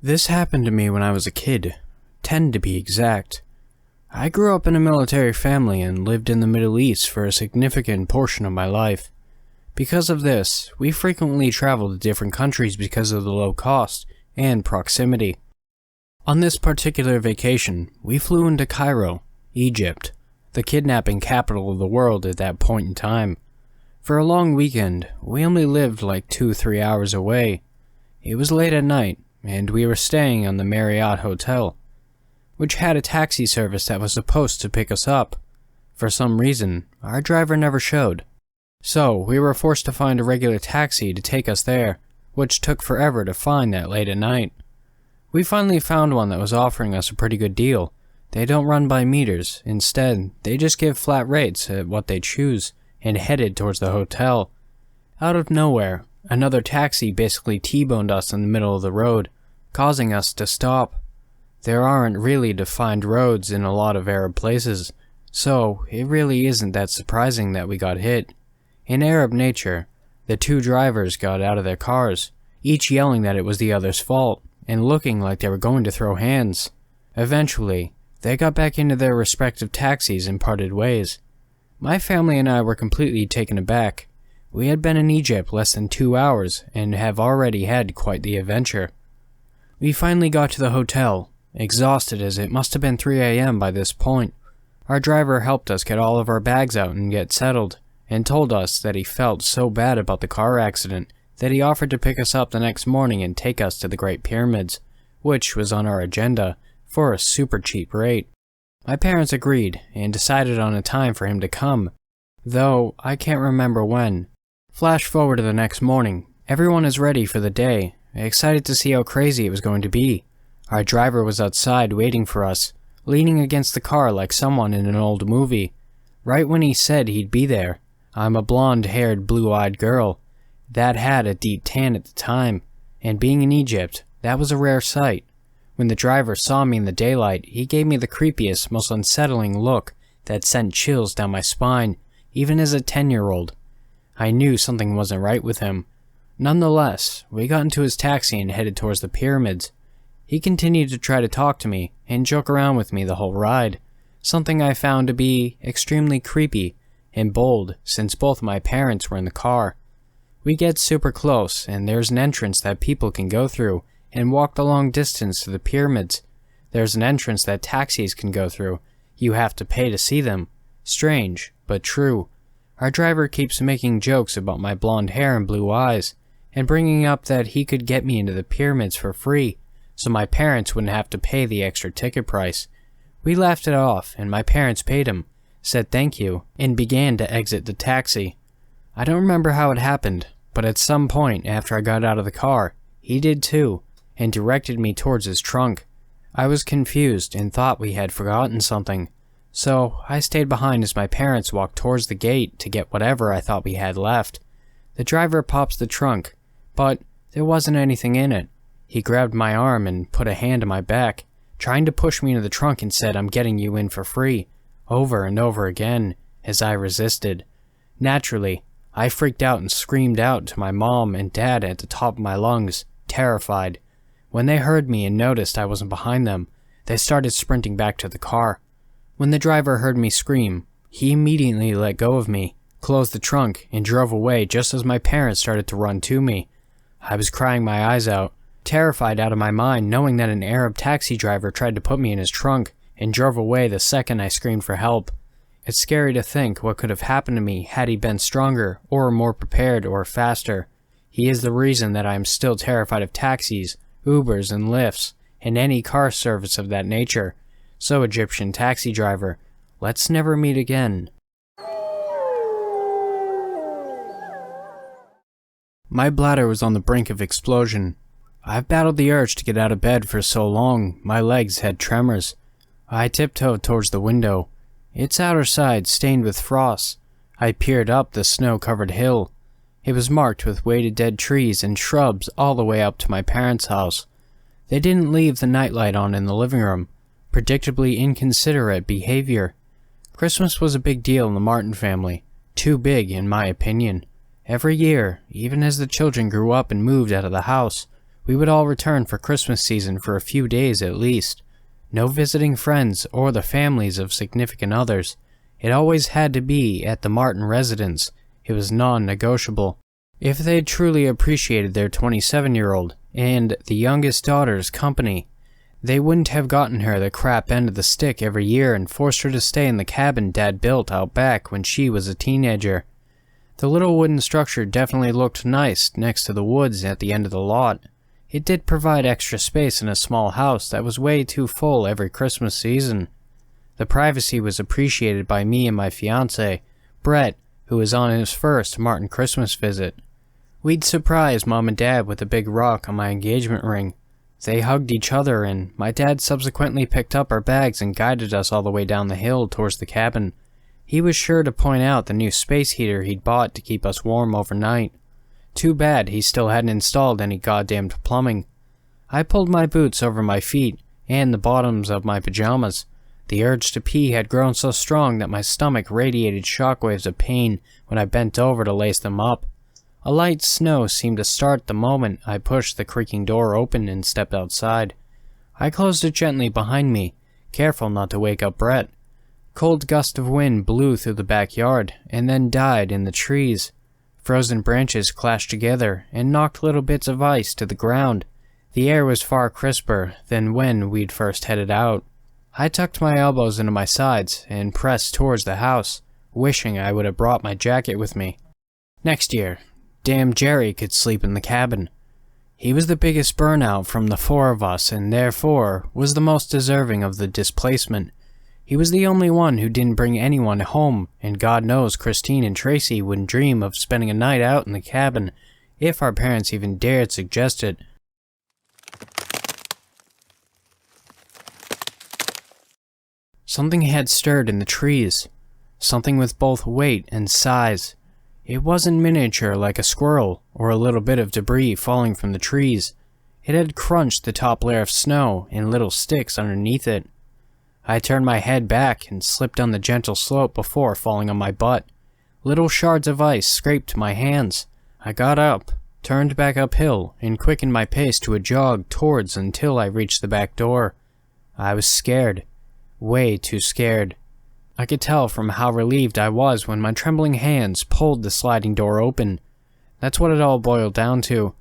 This happened to me when I was a kid, 10 to be exact. I grew up in a military family and lived in the Middle East for a significant portion of my life. Because of this, we frequently traveled to different countries because of the low cost and proximity. On this particular vacation, we flew into Cairo, Egypt, the kidnapping capital of the world at that point in time. For a long weekend, we only lived like 2-3 hours away. It was late at night, and we were staying on the Marriott Hotel, which had a taxi service that was supposed to pick us up. For some reason, our driver never showed. So, we were forced to find a regular taxi to take us there, which took forever to find that late at night. We finally found one that was offering us a pretty good deal. They don't run by meters. Instead, they just give flat rates at what they choose, and headed towards the hotel. Out of nowhere, another taxi basically T-boned us in the middle of the road, causing us to stop. There aren't really defined roads in a lot of Arab places, so it really isn't that surprising that we got hit. In Arab nature, the two drivers got out of their cars, each yelling that it was the other's fault, and looking like they were going to throw hands. Eventually, they got back into their respective taxis and parted ways. My family and I were completely taken aback. We had been in Egypt less than 2 hours and have already had quite the adventure. We finally got to the hotel, exhausted as it must have been 3 a.m. by this point. Our driver helped us get all of our bags out and get settled, and told us that he felt so bad about the car accident that he offered to pick us up the next morning and take us to the Great Pyramids, which was on our agenda, for a super cheap rate. My parents agreed and decided on a time for him to come, though I can't remember when. Flash forward to the next morning. Everyone is ready for the day, excited to see how crazy it was going to be. Our driver was outside waiting for us, leaning against the car like someone in an old movie. Right when he said he'd be there, I'm a blonde-haired, blue-eyed girl that had a deep tan at the time, and being in Egypt, that was a rare sight. When the driver saw me in the daylight, he gave me the creepiest, most unsettling look that sent chills down my spine, even as a 10-year-old. I knew something wasn't right with him. Nonetheless, we got into his taxi and headed towards the pyramids. He continued to try to talk to me and joke around with me the whole ride, something I found to be extremely creepy and bold since both my parents were in the car. We get super close, and there's an entrance that people can go through and walk the long distance to the pyramids. There's an entrance that taxis can go through. You have to pay to see them. Strange, but true. Our driver keeps making jokes about my blonde hair and blue eyes, and bringing up that he could get me into the pyramids for free, so my parents wouldn't have to pay the extra ticket price. We laughed it off, and my parents paid him, said thank you, and began to exit the taxi. I don't remember how it happened, but at some point after I got out of the car, he did too, and directed me towards his trunk. I was confused and thought we had forgotten something, so I stayed behind as my parents walked towards the gate to get whatever I thought we had left. The driver pops the trunk, but there wasn't anything in it. He grabbed my arm and put a hand on my back, trying to push me into the trunk, and said, "I'm getting you in for free," over and over again, as I resisted. Naturally, I freaked out and screamed out to my mom and dad at the top of my lungs, terrified. When they heard me and noticed I wasn't behind them, they started sprinting back to the car. When the driver heard me scream, he immediately let go of me, closed the trunk, and drove away just as my parents started to run to me. I was crying my eyes out, terrified out of my mind, knowing that an Arab taxi driver tried to put me in his trunk and drove away the second I screamed for help. It's scary to think what could have happened to me had he been stronger or more prepared or faster. He is the reason that I am still terrified of taxis, Ubers and Lyfts, and any car service of that nature. So, Egyptian taxi driver, let's never meet again. My bladder was on the brink of explosion. I've battled the urge to get out of bed for so long, my legs had tremors. I tiptoed towards the window. Its outer side stained with frost. I peered up the snow-covered hill. It was marked with weighted dead trees and shrubs all the way up to my parents' house. They didn't leave the nightlight on in the living room. Predictably inconsiderate behavior. Christmas was a big deal in the Martin family. Too big, in my opinion. Every year, even as the children grew up and moved out of the house, We would all return for Christmas season for a few days at least. No visiting friends or the families of significant others. It always had to be at the Martin residence. It was non-negotiable. If they'd truly appreciated their 27-year-old and the youngest daughter's company, they wouldn't have gotten her the crap end of the stick every year and forced her to stay in the cabin Dad built out back when she was a teenager. The little wooden structure definitely looked nice next to the woods at the end of the lot. It did provide extra space in a small house that was way too full every Christmas season. The privacy was appreciated by me and my fiancé, Brett, who was on his first Martin Christmas visit. We'd surprise Mom and Dad with a big rock on my engagement ring. They hugged each other, and my dad subsequently picked up our bags and guided us all the way down the hill towards the cabin. He was sure to point out the new space heater he'd bought to keep us warm overnight. Too bad he still hadn't installed any goddamned plumbing. I pulled my boots over my feet and the bottoms of my pajamas. The urge to pee had grown so strong that my stomach radiated shockwaves of pain when I bent over to lace them up. A light snow seemed to start the moment I pushed the creaking door open and stepped outside. I closed it gently behind me, careful not to wake up Brett. Cold gust of wind blew through the backyard and then died in the trees. Frozen branches clashed together and knocked little bits of ice to the ground. The air was far crisper than when we'd first headed out. I tucked my elbows into my sides and pressed towards the house, wishing I would have brought my jacket with me. Next year, damn Jerry could sleep in the cabin. He was the biggest burnout from the four of us and therefore was the most deserving of the displacement. He was the only one who didn't bring anyone home, and God knows Christine and Tracy wouldn't dream of spending a night out in the cabin if our parents even dared suggest it. Something had stirred in the trees, something with both weight and size. It wasn't miniature like a squirrel or a little bit of debris falling from the trees. It had crunched the top layer of snow in little sticks underneath it. I turned my head back and slipped down the gentle slope before falling on my butt. Little shards of ice scraped my hands. I got up, turned back uphill, and quickened my pace to a jog towards until I reached the back door. I was scared. Way too scared. I could tell from how relieved I was when my trembling hands pulled the sliding door open. That's what it all boiled down to.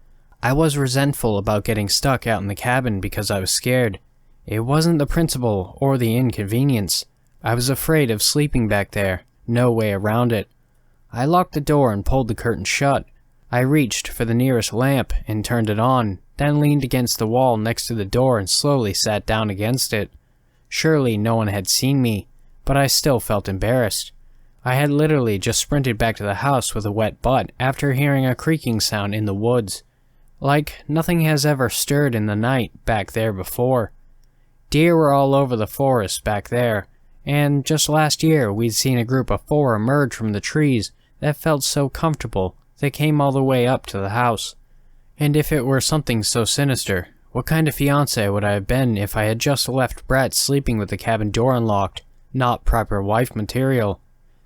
I was resentful about getting stuck out in the cabin because I was scared. It wasn't the principle or the inconvenience. I was afraid of sleeping back there. No way around it. I locked the door and pulled the curtain shut. I reached for the nearest lamp and turned it on, then leaned against the wall next to the door and slowly sat down against it. Surely no one had seen me, but I still felt embarrassed. I had literally just sprinted back to the house with a wet butt after hearing a creaking sound in the woods. Like nothing has ever stirred in the night back there before. Deer were all over the forest back there, and just last year we'd seen a group of 4 emerge from the trees that felt so comfortable they came all the way up to the house. And if it were something so sinister, what kind of fiancé would I have been if I had just left Brett sleeping with the cabin door unlocked? Not proper wife material.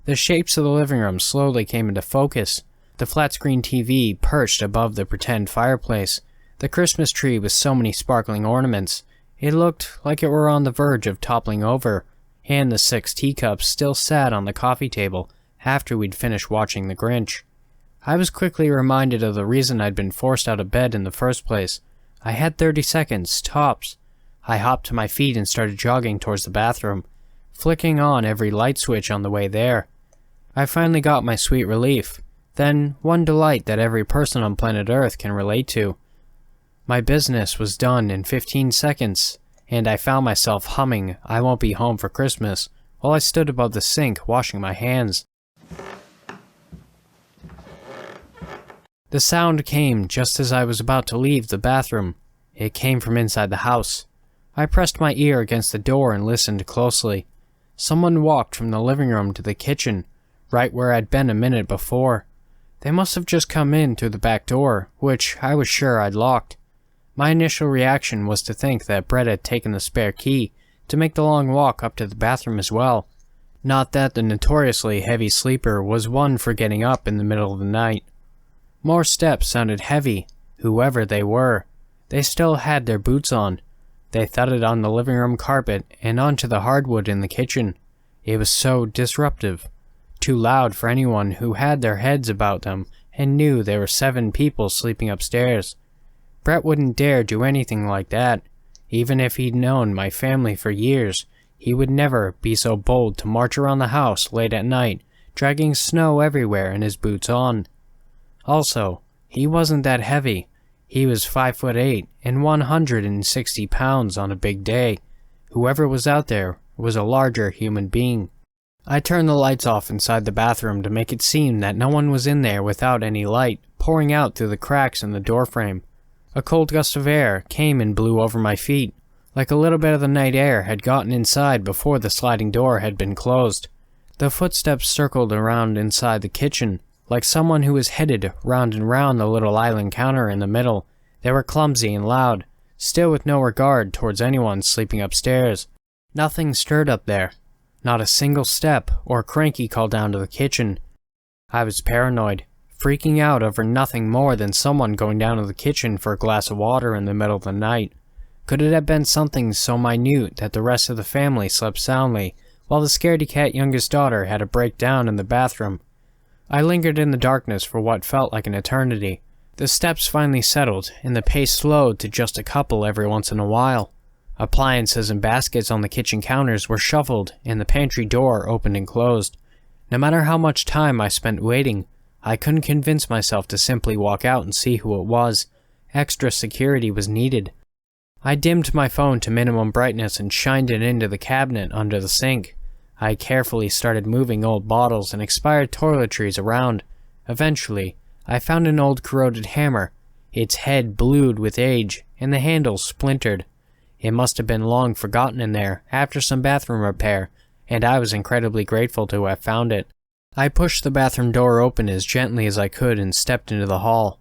The shapes of the living room slowly came into focus. The flat-screen TV perched above the pretend fireplace. The Christmas tree with so many sparkling ornaments. It looked like it were on the verge of toppling over, and the 6 teacups still sat on the coffee table after we'd finished watching The Grinch. I was quickly reminded of the reason I'd been forced out of bed in the first place. I had 30 seconds, tops. I hopped to my feet and started jogging towards the bathroom, flicking on every light switch on the way there. I finally got my sweet relief, then one delight that every person on planet Earth can relate to. My business was done in 15 seconds, and I found myself humming I Won't Be Home for Christmas while I stood above the sink washing my hands. The sound came just as I was about to leave the bathroom. It came from inside the house. I pressed my ear against the door and listened closely. Someone walked from the living room to the kitchen, right where I'd been a minute before. They must have just come in through the back door, which I was sure I'd locked. My initial reaction was to think that Brett had taken the spare key to make the long walk up to the bathroom as well. Not that the notoriously heavy sleeper was one for getting up in the middle of the night. More steps sounded heavy, whoever they were. They still had their boots on. They thudded on the living room carpet and onto the hardwood in the kitchen. It was so disruptive. Too loud for anyone who had their heads about them and knew there were 7 people sleeping upstairs. Brett wouldn't dare do anything like that. Even if he'd known my family for years, he would never be so bold to march around the house late at night, dragging snow everywhere and his boots on. Also, he wasn't that heavy. He was 5'8" and 160 pounds on a big day. Whoever was out there was a larger human being. I turned the lights off inside the bathroom to make it seem that no one was in there without any light pouring out through the cracks in the doorframe. A cold gust of air came and blew over my feet, like a little bit of the night air had gotten inside before the sliding door had been closed. The footsteps circled around inside the kitchen, like someone who was headed round and round the little island counter in the middle. They were clumsy and loud, still with no regard towards anyone sleeping upstairs. Nothing stirred up there. Not a single step or cranky call down to the kitchen. I was paranoid, freaking out over nothing more than someone going down to the kitchen for a glass of water in the middle of the night. Could it have been something so minute that the rest of the family slept soundly, while the scaredy-cat youngest daughter had a breakdown in the bathroom? I lingered in the darkness for what felt like an eternity. The steps finally settled, and the pace slowed to just a couple every once in a while. Appliances and baskets on the kitchen counters were shuffled, and the pantry door opened and closed. No matter how much time I spent waiting, I couldn't convince myself to simply walk out and see who it was. Extra security was needed. I dimmed my phone to minimum brightness and shined it into the cabinet under the sink. I carefully started moving old bottles and expired toiletries around. Eventually, I found an old corroded hammer, its head blued with age, and the handle splintered. It must have been long forgotten in there after some bathroom repair, and I was incredibly grateful to have found it. I pushed the bathroom door open as gently as I could and stepped into the hall.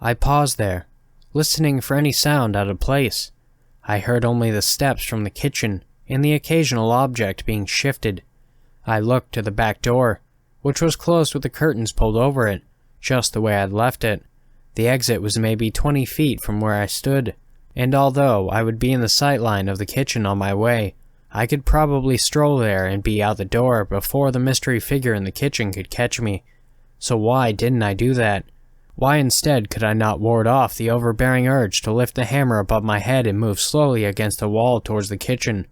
I paused there, listening for any sound out of place. I heard only the steps from the kitchen and the occasional object being shifted. I looked to the back door, which was closed with the curtains pulled over it, just the way I'd left it. The exit was maybe 20 feet from where I stood, and although I would be in the sight line of the kitchen on my way, I could probably stroll there and be out the door before the mystery figure in the kitchen could catch me. So why didn't I do that? Why instead could I not ward off the overbearing urge to lift the hammer above my head and move slowly against the wall towards the kitchen?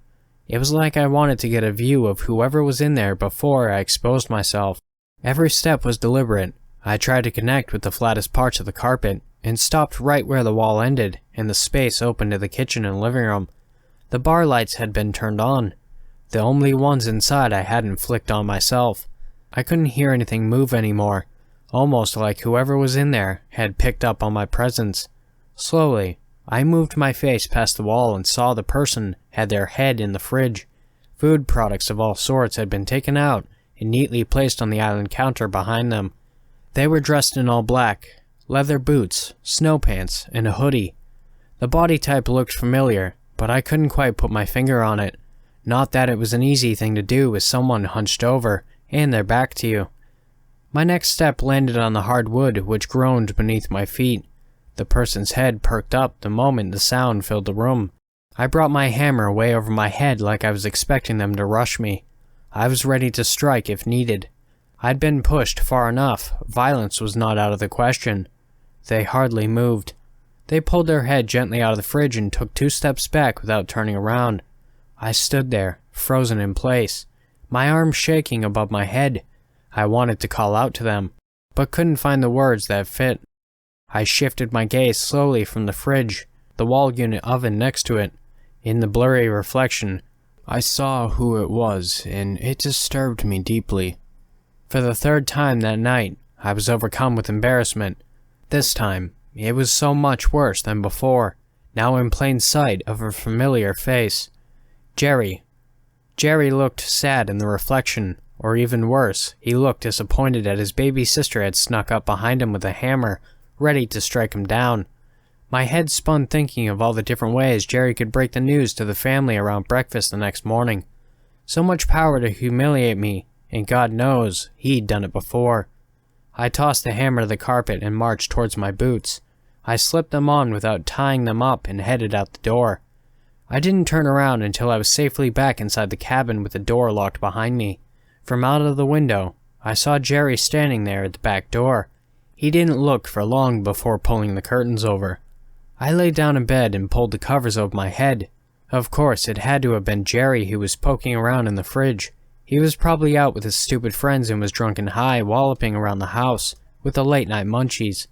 It was like I wanted to get a view of whoever was in there before I exposed myself. Every step was deliberate. I tried to connect with the flattest parts of the carpet, and stopped right where the wall ended, and the space opened to the kitchen and living room. The bar lights had been turned on, the only ones inside I hadn't flicked on myself. I couldn't hear anything move anymore, almost like whoever was in there had picked up on my presence. Slowly, I moved my face past the wall and saw the person had their head in the fridge. Food products of all sorts had been taken out and neatly placed on the island counter behind them. They were dressed in all black, leather boots, snow pants, and a hoodie. The body type looked familiar, but I couldn't quite put my finger on it. Not that it was an easy thing to do with someone hunched over and their back to you. My next step landed on the hard wood which groaned beneath my feet. The person's head perked up the moment the sound filled the room. I brought my hammer way over my head like I was expecting them to rush me. I was ready to strike if needed. I'd been pushed far enough. Violence was not out of the question. They hardly moved. They pulled their head gently out of the fridge and took 2 steps back without turning around. I stood there, frozen in place, my arms shaking above my head. I wanted to call out to them, but couldn't find the words that fit. I shifted my gaze slowly from the fridge, the wall unit oven next to it. In the blurry reflection, I saw who it was, and it disturbed me deeply. For the 3rd time that night, I was overcome with embarrassment. This time, it was so much worse than before, now in plain sight of a familiar face. Jerry. Jerry looked sad in the reflection, or even worse, he looked disappointed that his baby sister had snuck up behind him with a hammer, ready to strike him down. My head spun thinking of all the different ways Jerry could break the news to the family around breakfast the next morning. So much power to humiliate me, and God knows he'd done it before. I tossed the hammer to the carpet and marched towards my boots. I slipped them on without tying them up and headed out the door. I didn't turn around until I was safely back inside the cabin with the door locked behind me. From out of the window, I saw Jerry standing there at the back door. He didn't look for long before pulling the curtains over. I lay down in bed and pulled the covers over my head. Of course, it had to have been Jerry who was poking around in the fridge. He was probably out with his stupid friends and was drunk and high, walloping around the house with the late-night munchies.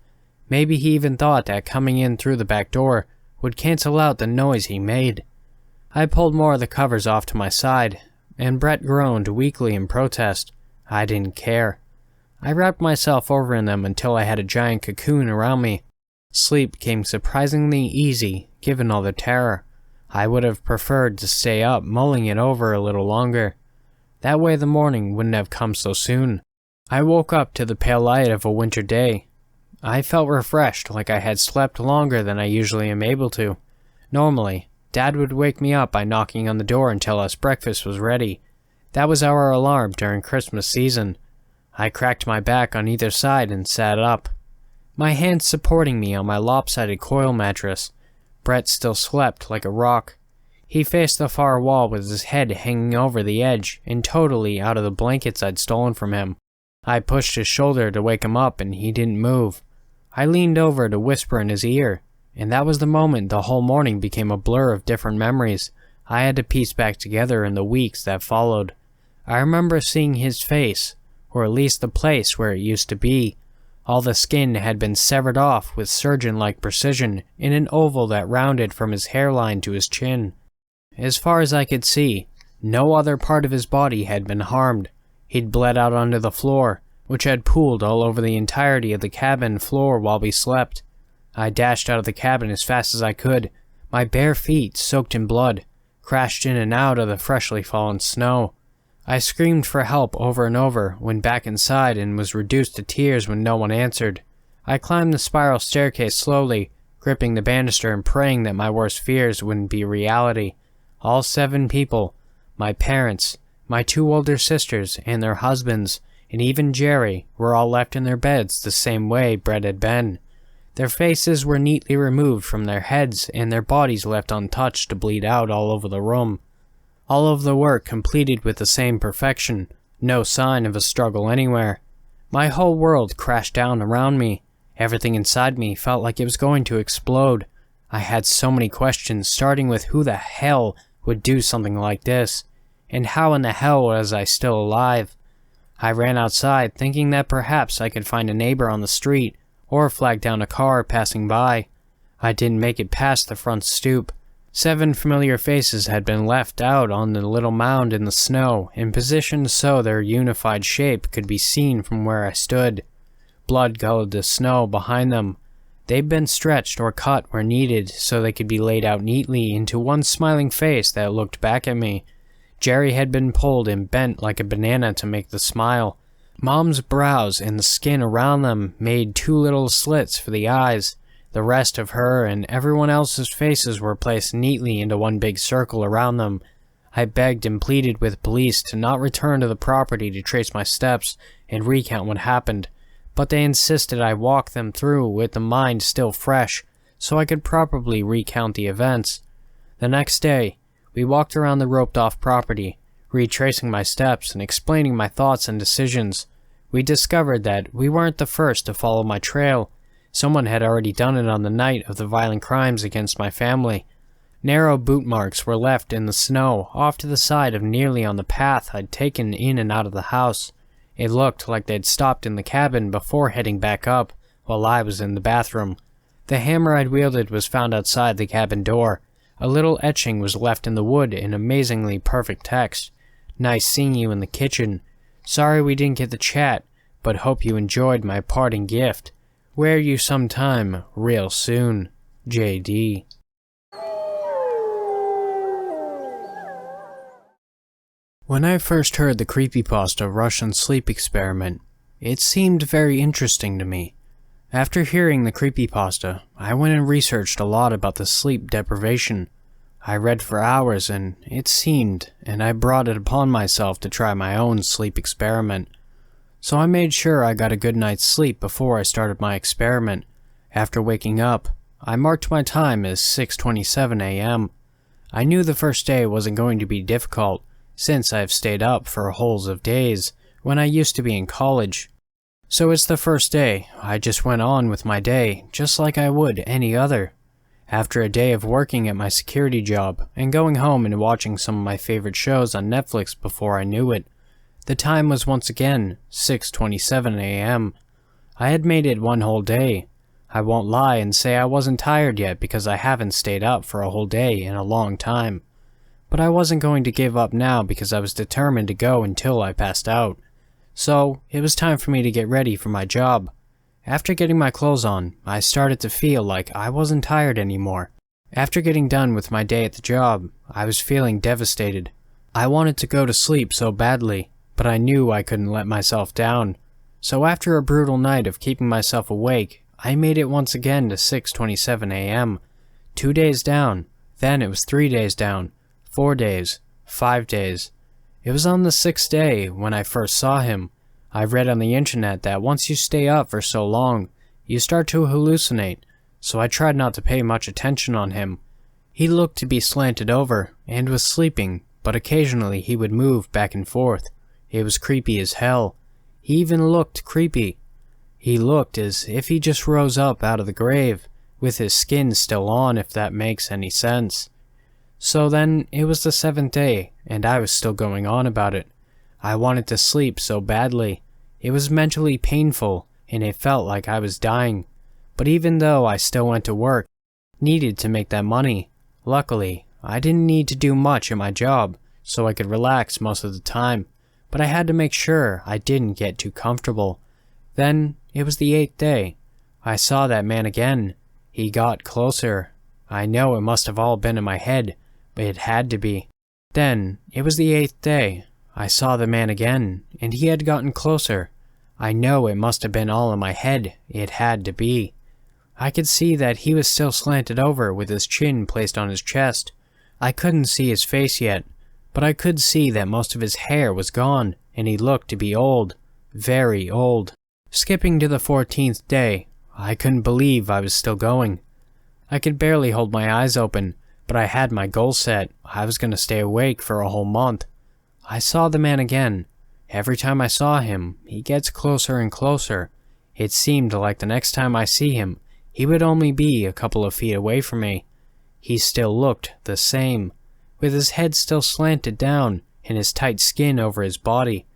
Maybe he even thought that coming in through the back door would cancel out the noise he made. I pulled more of the covers off to my side, and Brett groaned weakly in protest. I didn't care. I wrapped myself over in them until I had a giant cocoon around me. Sleep came surprisingly easy, given all the terror. I would have preferred to stay up, mulling it over a little longer. That way the morning wouldn't have come so soon. I woke up to the pale light of a winter day. I felt refreshed, like I had slept longer than I usually am able to. Normally, Dad would wake me up by knocking on the door and tell us breakfast was ready. That was our alarm during Christmas season. I cracked my back on either side and sat up, my hands supporting me on my lopsided coil mattress. Brett still slept like a rock. He faced the far wall with his head hanging over the edge and totally out of the blankets I'd stolen from him. I pushed his shoulder to wake him up and he didn't move. I leaned over to whisper in his ear, and that was the moment the whole morning became a blur of different memories I had to piece back together in the weeks that followed. I remember seeing his face, or at least the place where it used to be. All the skin had been severed off with surgeon-like precision in an oval that rounded from his hairline to his chin. As far as I could see, no other part of his body had been harmed. He'd bled out onto the floor, which had pooled all over the entirety of the cabin floor while we slept. I dashed out of the cabin as fast as I could, my bare feet soaked in blood, crashed in and out of the freshly fallen snow. I screamed for help over and over, went back inside and was reduced to tears when no one answered. I climbed the spiral staircase slowly, gripping the banister and praying that my worst fears wouldn't be reality. All 7 people, my parents, my 2 older sisters and their husbands, and even Jerry, were all left in their beds the same way Brett had been. Their faces were neatly removed from their heads and their bodies left untouched to bleed out all over the room. All of the work completed with the same perfection, no sign of a struggle anywhere. My whole world crashed down around me. Everything inside me felt like it was going to explode. I had so many questions, starting with who the hell would do something like this, and how in the hell was I still alive? I ran outside, thinking that perhaps I could find a neighbor on the street, or flag down a car passing by. I didn't make it past the front stoop. 7 familiar faces had been left out on the little mound in the snow, and positioned so their unified shape could be seen from where I stood. Blood colored the snow behind them. They'd been stretched or cut where needed so they could be laid out neatly into one smiling face that looked back at me. Jerry had been pulled and bent like a banana to make the smile. Mom's brows and the skin around them made 2 little slits for the eyes. The rest of her and everyone else's faces were placed neatly into one big circle around them. I begged and pleaded with police to not return to the property to trace my steps and recount what happened, but they insisted I walk them through with the mind still fresh, so I could properly recount the events. The next day, we walked around the roped-off property, retracing my steps and explaining my thoughts and decisions. We discovered that we weren't the first to follow my trail. Someone had already done it on the night of the violent crimes against my family. Narrow boot marks were left in the snow off to the side of nearly on the path I'd taken in and out of the house. It looked like they'd stopped in the cabin before heading back up while I was in the bathroom. The hammer I'd wielded was found outside the cabin door. A little etching was left in the wood in amazingly perfect text. Nice seeing you in the kitchen. Sorry we didn't get to chat, but hope you enjoyed my parting gift. Wear you sometime real soon, JD. When I first heard the creepypasta Russian sleep experiment, it seemed very interesting to me. After hearing the creepypasta, I went and researched a lot about the sleep deprivation. I read for hours and I brought it upon myself to try my own sleep experiment. So I made sure I got a good night's sleep before I started my experiment. After waking up, I marked my time as 6:27 a.m. I knew the first day wasn't going to be difficult, since I've stayed up for wholes of days when I used to be in college. So it's the first day. I just went on with my day just like I would any other. After a day of working at my security job and going home and watching some of my favorite shows on Netflix before I knew it, the time was once again 6:27 a.m. I had made it one whole day. I won't lie and say I wasn't tired yet because I haven't stayed up for a whole day in a long time. But I wasn't going to give up now because I was determined to go until I passed out. So it was time for me to get ready for my job. After getting my clothes on, I started to feel like I wasn't tired anymore. After getting done with my day at the job, I was feeling devastated. I wanted to go to sleep so badly, but I knew I couldn't let myself down. So after a brutal night of keeping myself awake, I made it once again to 6:27 a.m. 2 days down, then it was 3 days down, 4 days, 5 days. It was on the 6th day when I first saw him. I read on the internet that once you stay up for so long, you start to hallucinate, so I tried not to pay much attention on him. He looked to be slanted over and was sleeping, but occasionally he would move back and forth. It was creepy as hell. He even looked creepy. He looked as if he just rose up out of the grave, with his skin still on, if that makes any sense. So then it was the 7th day, and I was still going on about it. I wanted to sleep so badly. It was mentally painful, and it felt like I was dying. But even though I still went to work, needed to make that money, luckily, I didn't need to do much at my job, so I could relax most of the time. But I had to make sure I didn't get too comfortable. Then it was the 8th day. I saw that man again. He got closer. I know it must have all been in my head, but it had to be. Then it was the 8th day. I saw the man again, and he had gotten closer. I know it must have been all in my head. It had to be. I could see that he was still slanted over with his chin placed on his chest. I couldn't see his face yet, but I could see that most of his hair was gone, and he looked to be old. Very old. Skipping to the 14th day, I couldn't believe I was still going. I could barely hold my eyes open, but I had my goal set. I was going to stay awake for a whole month. I saw the man again. Every time I saw him, he gets closer and closer. It seemed like the next time I see him, he would only be a couple of feet away from me. He still looked the same, with his head still slanted down and his tight skin over his body.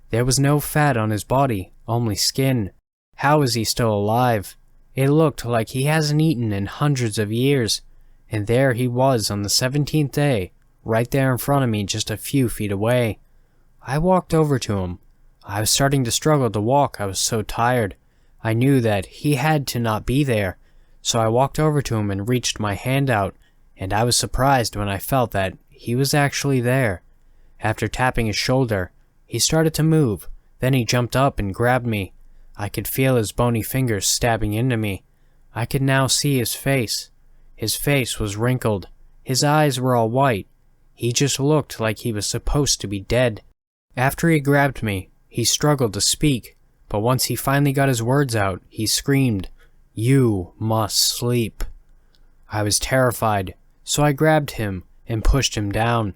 There was no fat on his body, only skin. How is he still alive? It looked like he hasn't eaten in hundreds of years. And there he was on the 17th day, right there in front of me just a few feet away. I walked over to him. I was starting to struggle to walk, I was so tired. I knew that he had to not be there, so I walked over to him and reached my hand out, and I was surprised when I felt that he was actually there. After tapping his shoulder, he started to move, then he jumped up and grabbed me. I could feel his bony fingers stabbing into me. I could now see his face. His face was wrinkled. His eyes were all white. He just looked like he was supposed to be dead. After he grabbed me, he struggled to speak, but once he finally got his words out, he screamed, "You must sleep." I was terrified, so I grabbed him and pushed him down.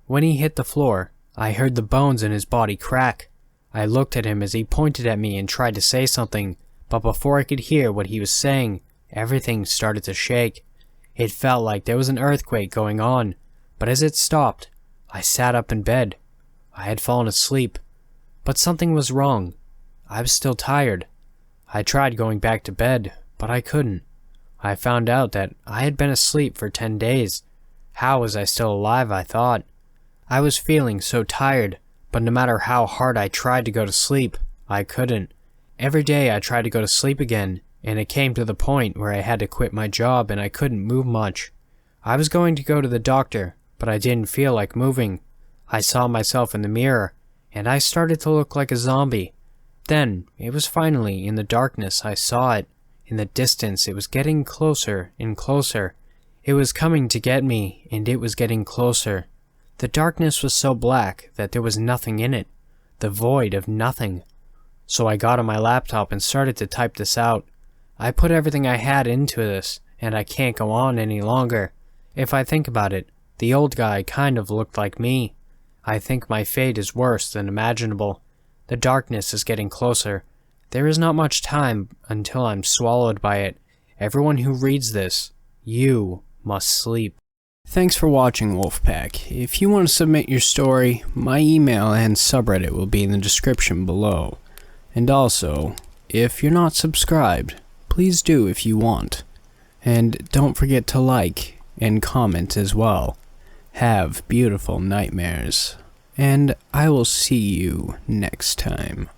When he hit the floor, I heard the bones in his body crack. I looked at him as he pointed at me and tried to say something, but before I could hear what he was saying, everything started to shake. It felt like there was an earthquake going on, but as it stopped, I sat up in bed. I had fallen asleep, but something was wrong. I was still tired. I tried going back to bed, but I couldn't. I found out that I had been asleep for 10 days. How was I still alive, I thought. I was feeling so tired, but no matter how hard I tried to go to sleep, I couldn't. Every day I tried to go to sleep again, and it came to the point where I had to quit my job and I couldn't move much. I was going to go to the doctor, but I didn't feel like moving. I saw myself in the mirror, and I started to look like a zombie. Then, it was finally in the darkness I saw it. In the distance, it was getting closer and closer. It was coming to get me, and it was getting closer. The darkness was so black that there was nothing in it. The void of nothing. So I got on my laptop and started to type this out. I put everything I had into this, and I can't go on any longer. If I think about it, the old guy kind of looked like me. I think my fate is worse than imaginable. The darkness is getting closer. There is not much time until I'm swallowed by it. Everyone who reads this, you must sleep. Thanks for watching, Wolfpack. If you want to submit your story, my email and subreddit will be in the description below. And also, if you're not subscribed, please do if you want. And don't forget to like and comment as well. Have beautiful nightmares. And I will see you next time.